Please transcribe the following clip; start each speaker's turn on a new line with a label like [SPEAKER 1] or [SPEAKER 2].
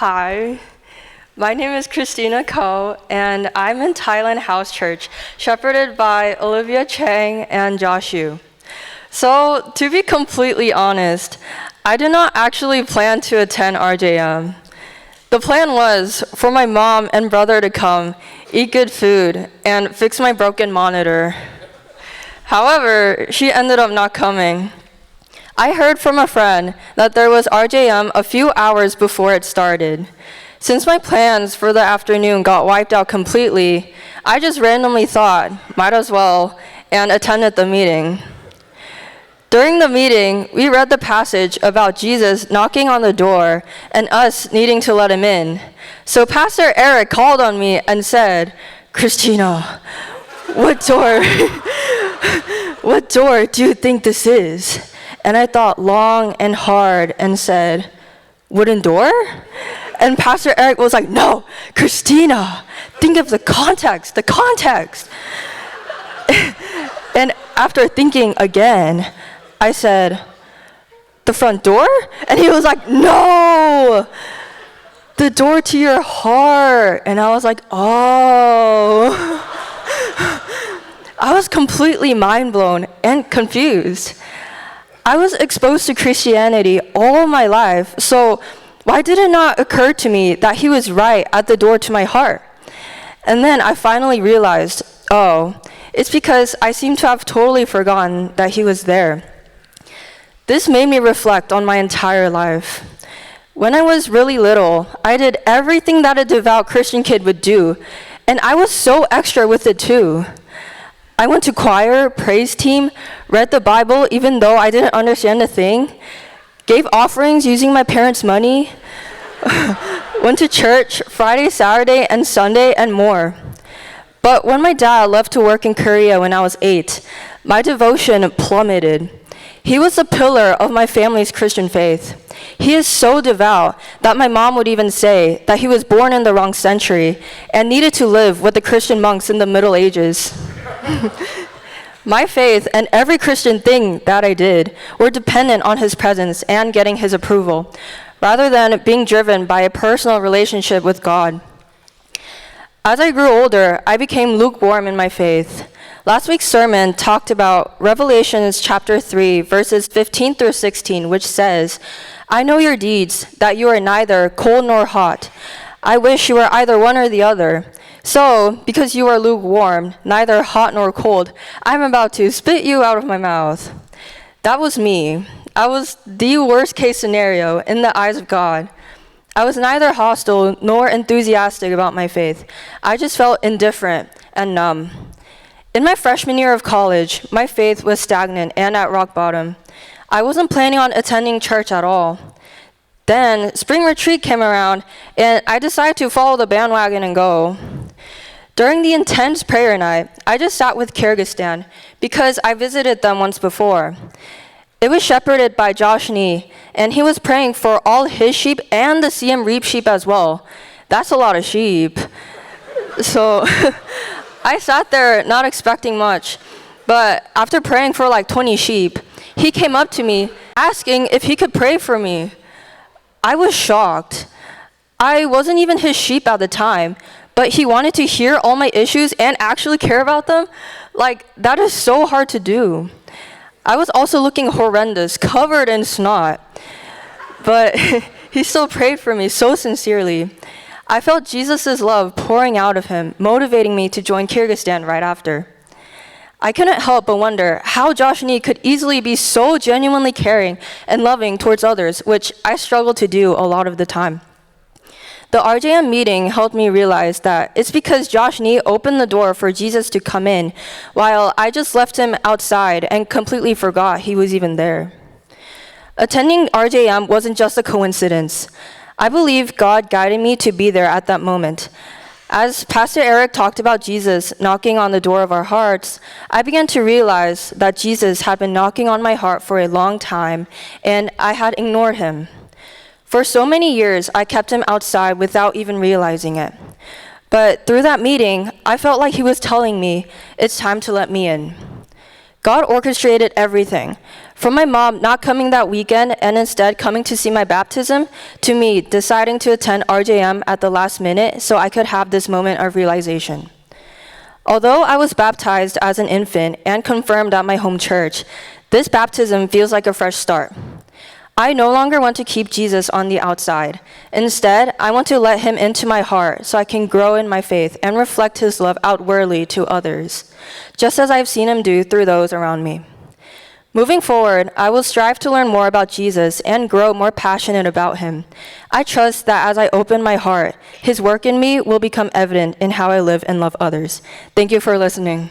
[SPEAKER 1] Hi, my name is Christina Ko, and I'm in Thailand House Church, shepherded by Olivia Chang and Josh Yu. So, to be completely honest, I did not actually plan to attend RJM. The plan was for my mom and brother to come, eat good food, and fix my broken monitor. However, she ended up not coming. I heard from a friend that there was RJM a few hours before it started. Since my plans for the afternoon got wiped out completely, I just randomly thought, might as well, and attended the meeting. During the meeting, we read the passage about Jesus knocking on the door and us needing to let him in. So Pastor Eric called on me and said, "Christina, what door do you think this is?" And I thought long and hard and said, "Wooden door?" And Pastor Eric was like, "No, Christina, think of the context. And after thinking again, I said, "The front door?" And he was like, "No, the door to your heart." And I was like, "Oh." I was completely mind blown and confused. I was exposed to Christianity all my life, so why did it not occur to me that he was right at the door to my heart? And then I finally realized, oh, it's because I seem to have totally forgotten that he was there. This made me reflect on my entire life. When I was really little, I did everything that a devout Christian kid would do, and I was so extra with it too. I went to choir, praise team, read the Bible even though I didn't understand a thing, gave offerings using my parents' money, went to church Friday, Saturday, and Sunday, and more. But when my dad left to work in Korea when I was 8, my devotion plummeted. He was the pillar of my family's Christian faith. He is so devout that my mom would even say that he was born in the wrong century and needed to live with the Christian monks in the Middle Ages. My faith and every Christian thing that I did were dependent on his presence and getting his approval, rather than being driven by a personal relationship with God. As I grew older, I became lukewarm in my faith. Last week's sermon talked about Revelations chapter 3, verses 15 through 16, which says, "I know your deeds, that you are neither cold nor hot. I wish you were either one or the other. So, because you are lukewarm, neither hot nor cold, I'm about to spit you out of my mouth." That was me. I was the worst case scenario in the eyes of God. I was neither hostile nor enthusiastic about my faith. I just felt indifferent and numb. In my freshman year of college, my faith was stagnant and at rock bottom. I wasn't planning on attending church at all. Then spring retreat came around, and I decided to follow the bandwagon and go. During the intense prayer night, I just sat with Kyrgyzstan because I visited them once before. It was shepherded by Josh Nee, and he was praying for all his sheep and the Siem Reap sheep as well. That's a lot of sheep. So I sat there not expecting much, but after praying for like 20 sheep, he came up to me asking if he could pray for me. I was shocked. I wasn't even his sheep at the time, but he wanted to hear all my issues and actually care about them? Like, that is so hard to do. I was also looking horrendous, covered in snot. But he still prayed for me so sincerely. I felt Jesus' love pouring out of him, motivating me to join Kyrgyzstan right after. I couldn't help but wonder how Josh Nee could easily be so genuinely caring and loving towards others, which I struggle to do a lot of the time. The RJM meeting helped me realize that it's because Josh Nee opened the door for Jesus to come in, while I just left him outside and completely forgot he was even there. Attending RJM wasn't just a coincidence. I believe God guided me to be there at that moment. As Pastor Eric talked about Jesus knocking on the door of our hearts, I began to realize that Jesus had been knocking on my heart for a long time, and I had ignored him. For so many years, I kept him outside without even realizing it. But through that meeting, I felt like he was telling me, it's time to let me in. God orchestrated everything. From my mom not coming that weekend and instead coming to see my baptism, to me deciding to attend RJM at the last minute so I could have this moment of realization. Although I was baptized as an infant and confirmed at my home church, this baptism feels like a fresh start. I no longer want to keep Jesus on the outside. Instead, I want to let him into my heart so I can grow in my faith and reflect his love outwardly to others, just as I've seen him do through those around me. Moving forward, I will strive to learn more about Jesus and grow more passionate about him. I trust that as I open my heart, his work in me will become evident in how I live and love others. Thank you for listening.